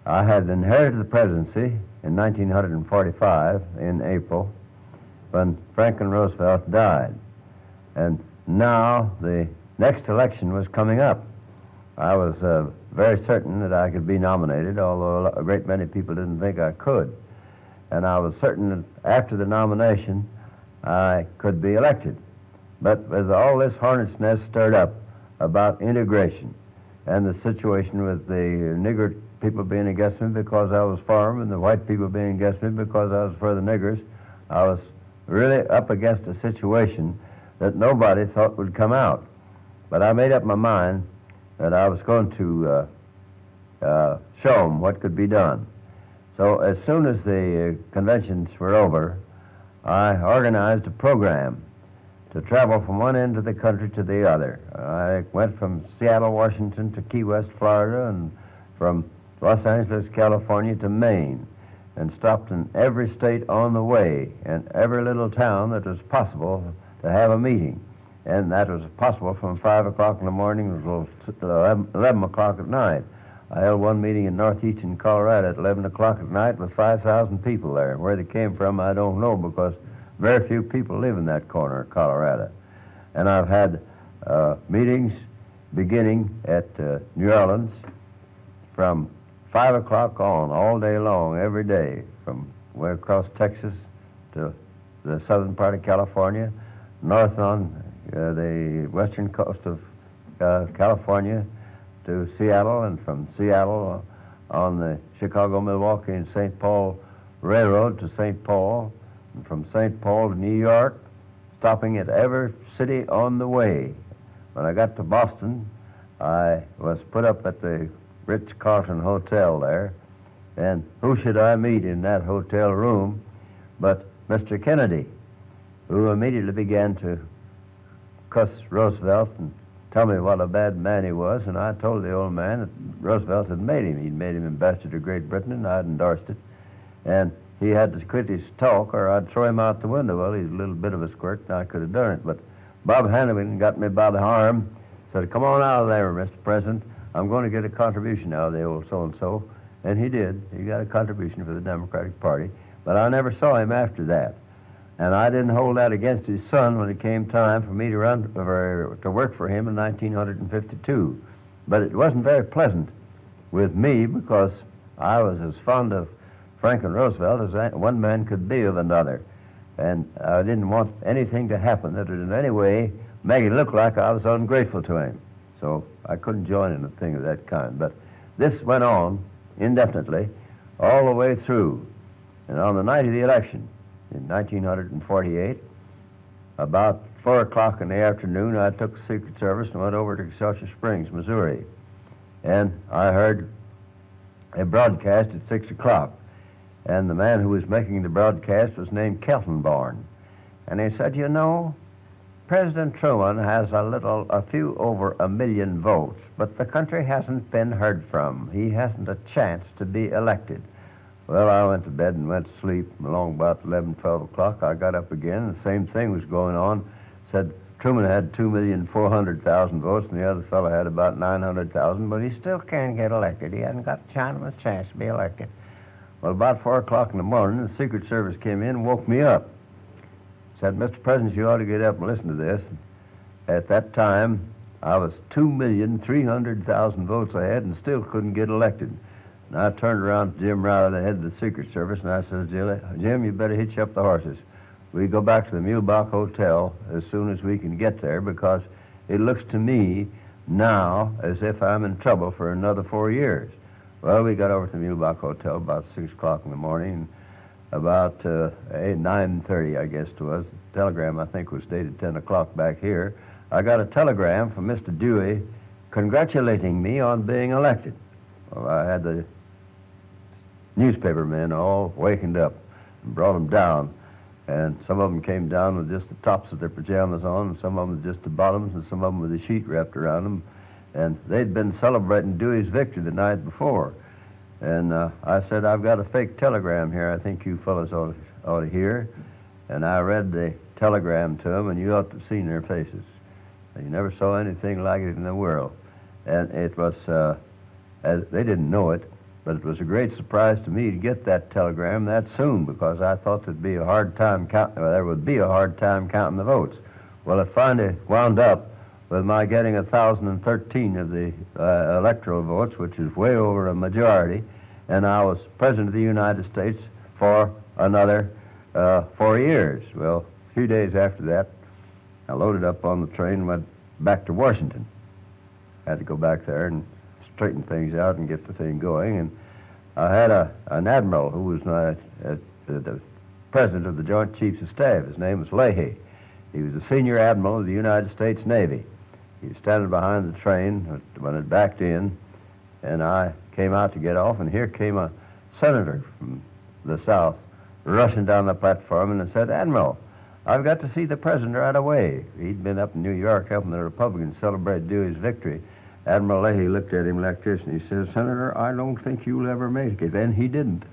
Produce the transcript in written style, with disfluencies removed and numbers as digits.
I had inherited the presidency in 1945 in April when Franklin Roosevelt died. And now the next election was coming up. I was very certain that I could be nominated, although a great many people didn't think I could. And I was certain that after the nomination, I could be elected. But with all this hornet's nest stirred up about integration and the situation with the nigger people being against me because I was for them and the white people being against me because I was for the niggers, I was really up against a situation that nobody thought would come out. But I made up my mind that I was going to show them what could be done. So as soon as the conventions were over, I organized a program to travel from one end of the country to the other. I went from Seattle, Washington to Key West, Florida, and from Los Angeles, California to Maine, and stopped in every state on the way and every little town that was possible to have a meeting. And that was possible from 5 o'clock in the morning until 11 o'clock at night. I held one meeting in northeastern Colorado at 11 o'clock at night with 5,000 people there. Where they came from, I don't know, because very few people live in that corner of Colorado. And I've had meetings beginning at New Orleans from 5 o'clock on, all day long, every day, from way across Texas to the southern part of California, north on the western coast of California to Seattle, and from Seattle on the Chicago, Milwaukee, and St. Paul Railroad to St. Paul, and from St. Paul to New York, stopping at every city on the way. When I got to Boston, I was put up at the Ritz-Carlton Hotel there, and who should I meet in that hotel room but Mr. Kennedy, who immediately began to cuss Roosevelt and tell me what a bad man he was, and I told the old man that Roosevelt had made him. He'd made him ambassador to Great Britain, and I'd endorsed it. And he had to quit his talk, or I'd throw him out the window. Well, he's a little bit of a squirt, and I could have done it. But Bob Hanneman got me by the arm, said, "Come on out of there, Mr. President. I'm going to get a contribution out of the old so-and-so." And he did. He got a contribution for the Democratic Party. But I never saw him after that. And I didn't hold that against his son when it came time for me to work for him in 1952. But it wasn't very pleasant with me because I was as fond of Franklin Roosevelt as one man could be of another. And I didn't want anything to happen that would in any way make it look like I was ungrateful to him. So I couldn't join in a thing of that kind. But this went on indefinitely all the way through. And on the night of the election, in 1948, about 4 o'clock in the afternoon, I took the Secret Service and went over to Excelsior Springs, Missouri. And I heard a broadcast at 6 o'clock. And the man who was making the broadcast was named Keltenborn. And he said, "You know, President Truman has a few over 1 million votes, but the country hasn't been heard from. He hasn't a chance to be elected." Well, I went to bed and went to sleep. Along about 11, 12 o'clock, I got up again, and the same thing was going on. Said Truman had 2,400,000 votes, and the other fellow had about 900,000, but he still can't get elected. He hasn't got a chance to be elected. Well, about 4 o'clock in the morning, the Secret Service came in and woke me up. Said, "Mr. President, you ought to get up and listen to this." At that time, I was 2,300,000 votes ahead and still couldn't get elected. And I turned around to Jim Riley, the head of the Secret Service, and I said, "Jim, you better hitch up the horses. We go back to the Mulebach Hotel as soon as we can get there, because it looks to me now as if I'm in trouble for another 4 years." Well, we got over to the Mulebach Hotel about 6 o'clock in the morning. About 9:30, I guess it was. The telegram, I think, was dated 10 o'clock back here. I got a telegram from Mr. Dewey congratulating me on being elected. Well, I had the newspaper men all wakened up and brought them down. And some of them came down with just the tops of their pajamas on, and some of them with just the bottoms, and some of them with a sheet wrapped around them. And they'd been celebrating Dewey's victory the night before. And I said, "I've got a fake telegram here I think you fellows ought to hear." And I read the telegram to them, and you ought to have seen their faces. You never saw anything like it in the world. And it was, as they didn't know it, But it was a great surprise to me to get that telegram that soon, because I thought there would be a hard time counting the votes. Well, it finally wound up with my getting 1,013 of the electoral votes, which is way over a majority, and I was President of the United States for another 4 years. Well, a few days after that, I loaded up on the train and went back to Washington. Had to go back there and straighten things out and get the thing going. And I had an admiral who was the president of the Joint Chiefs of Staff. His name was Leahy. He was the senior admiral of the United States Navy. He was standing behind the train when it backed in, and I came out to get off, and here came a senator from the South rushing down the platform and said, "Admiral, I've got to see the president right away." He'd been up in New York helping the Republicans celebrate Dewey's victory. Admiral Leahy looked at him like this, and he says, "Senator, I don't think you'll ever make it." And he didn't.